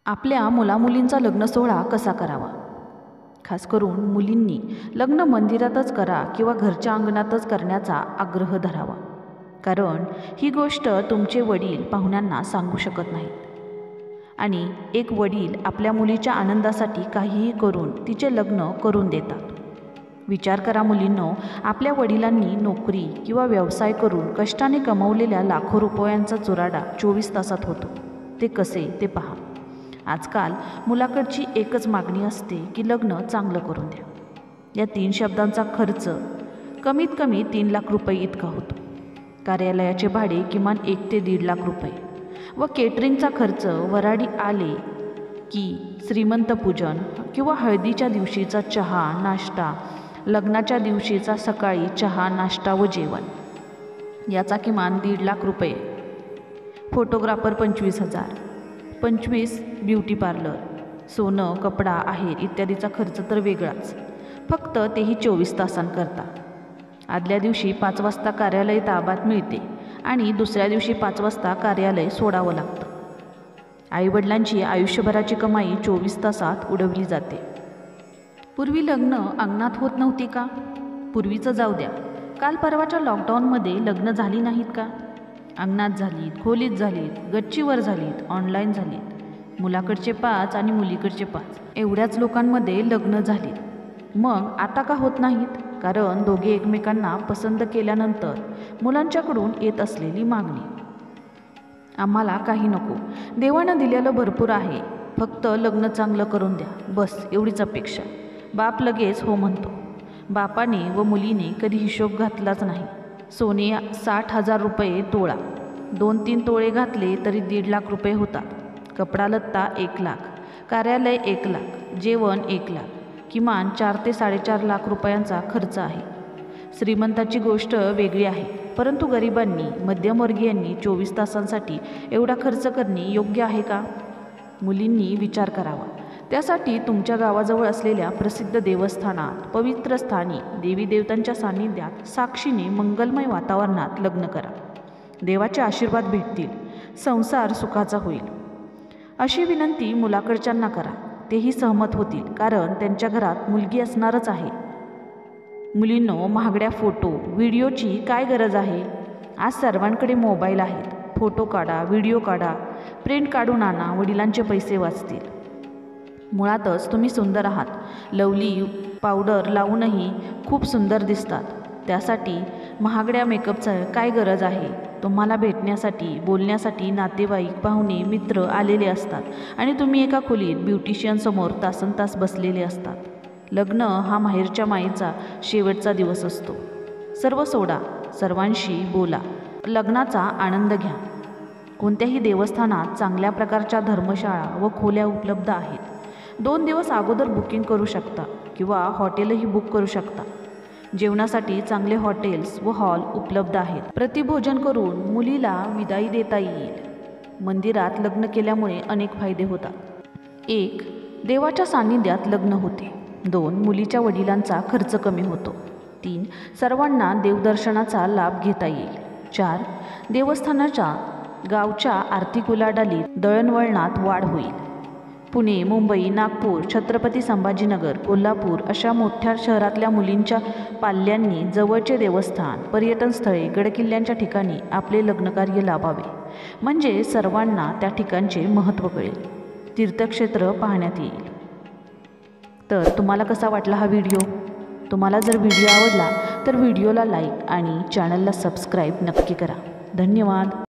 आपल्या मुलामुलींचा लग्न सोहळा कसा करावा? खास करून मुलींनी लग्न मंदिरातच करा किंवा घरच्या अंगणातच करण्याचा आग्रह धरावा, कारण ही गोष्ट तुमचे वडील पाहुण्यांना सांगू शकत नाहीत आणि एक वडील आपल्या मुलीच्या आनंदासाठी काहीही करून तिचे लग्न करून देतात. विचार करा मुलींनो, आपल्या वडिलांनी नोकरी किंवा व्यवसाय करून कष्टाने कमवलेल्या लाखो रुपयांचा चुराडा 24 तासात होतो. ते कसे ते पहा. आजकाल मुलाकडची एकच मागणी असते की लग्न चांगलं करून द्या. या 3 शब्दांचा खर्च कमीत कमी 3 लाख रुपये इतका होतो. कार्यालयाचे भाडे किमान 1 ते 1.5 लाख रुपये व केटरिंगचा खर्च वराडी आले की श्रीमंत पूजन किंवा हळदीच्या दिवशीचा चहा नाश्ता, लग्नाच्या दिवशीचा सकाळी चहा नाश्ता व जेवण याचा किमान 1.5 लाख रुपये. फोटोग्राफर 25,000, 25 ब्युटी पार्लर, सोनं कपडा आहेर इत्यादीचा खर्च तर वेगळाच, फक्त तेही 24 तासांकरता. आदल्या दिवशी 5 वाजता कार्यालय ताब्यात मिळते आणि दुसऱ्या दिवशी 5 वाजता कार्यालय सोडावं लागतं. आईवडिलांची आयुष्यभराची कमाई 24 तासात उडवली जाते. पूर्वी लग्न अंगणात होत नव्हती का? पूर्वीचं जाऊ द्या, काल परवाच्या लॉकडाऊनमध्ये लग्न झाली नाहीत का? अंगणात झालीत, खोलीत झालीत, गच्चीवर झालीत, ऑनलाईन झालीत. मुलाकडचे 5 आणि मुलीकडचे 5 एवढ्याच लोकांमध्ये लग्न झालीत. मग आता का होत नाहीत? कारण दोघे एकमेकांना पसंत केल्यानंतर मुलांच्याकडून येत असलेली मागणी, आम्हाला काही नको, देवानं दिलेलं भरपूर आहे, फक्त लग्न चांगलं करून द्या, बस एवढीच अपेक्षा. बाप लगेच हो म्हणतो. बापाने व मुलीने कधी हिशोब घातलाच नाही. सोने 60,000 रुपये तोळा, 2-3 तोळे घातले तरी 1.5 लाख रुपये होतात. कपडा लत्ता 1 लाख, कार्यालय 1 लाख, जेवण 1 लाख, किमान 4 ते 4.5 लाख रुपयांचा खर्च आहे. श्रीमंताची गोष्ट वेगळी आहे, परंतु गरिबांनी मध्यमवर्गीयांनी 24 तासांसाठी एवढा खर्च करणे योग्य आहे का? मुलींनी विचार करावा. त्यासाठी तुमच्या गावाजवळ असलेल्या प्रसिद्ध देवस्थानात, पवित्र स्थानी, देवी देवतांच्या सान्निध्यात साक्षीने मंगलमय वातावरणात लग्न करा. देवाचे आशीर्वाद भेटतील, संसार सुखाचा होईल. अशी विनंती मुलाकडच्यांना करा. तेही सहमत होतील, कारण त्यांच्या घरात मुलगी असणारच आहे. मुलींनो, महागड्या फोटो व्हिडिओची काय गरज आहे? आज सर्वांकडे मोबाईल आहेत. फोटो काढा, व्हिडिओ काढा, प्रिंट काढून आणा, वडिलांचे पैसे वाचतील. मुळातच तुम्ही सुंदर आहात. लवली पावडर लावूनही खूप सुंदर दिसतात. त्यासाठी महागड्या मेकअपचं काय गरज आहे? तुम्हाला भेटण्यासाठी, बोलण्यासाठी नातेवाईक, पाहुणे, मित्र आलेले असतात आणि तुम्ही एका खोलीत ब्युटिशियनसमोर तासनतास बसलेले असतात. लग्न हा माहेरच्या माईचा शेवटचा दिवस असतो. सर्व सोडा, सर्वांशी बोला, लग्नाचा आनंद घ्या. कोणत्याही देवस्थानात चांगल्या प्रकारच्या धर्मशाळा व खोल्या उपलब्ध आहेत. 2 दिवस अगोदर बुकिंग करू शकता किंवा हॉटेलही बुक करू शकता. जेवणासाठी चांगले हॉटेल्स व हॉल उपलब्ध आहेत. प्रतिभोजन करून मुलीला विदाई देता येईल. मंदिरात लग्न केल्यामुळे अनेक फायदे होतात. 1. देवाच्या सान्निध्यात लग्न होते. 2. मुलीच्या वडिलांचा खर्च कमी होतो. 3. सर्वांना देवदर्शनाचा लाभ घेता येईल. 4. देवस्थानाच्या गावच्या आर्थिक उलाढालीत दळणवळणात वाढ होईल. पुणे, मुंबई, नागपूर, छत्रपती संभाजीनगर, कोल्हापूर अशा मोठ्या शहरातल्या मुलींच्या पाल्यांनी जवळचे देवस्थान, पर्यटन स्थळे, गडकिल्ल्यांच्या ठिकाणी आपले लग्नकार्य लाभावे. म्हणजे सर्वांना त्या ठिकाणचे महत्त्व कळेल, तीर्थक्षेत्र पाहण्यात येईल. तर तुम्हाला कसा वाटला हा व्हिडिओ? तुम्हाला जर व्हिडिओ आवडला तर व्हिडिओला लाईक आणि चॅनलला सबस्क्राईब नक्की करा. धन्यवाद.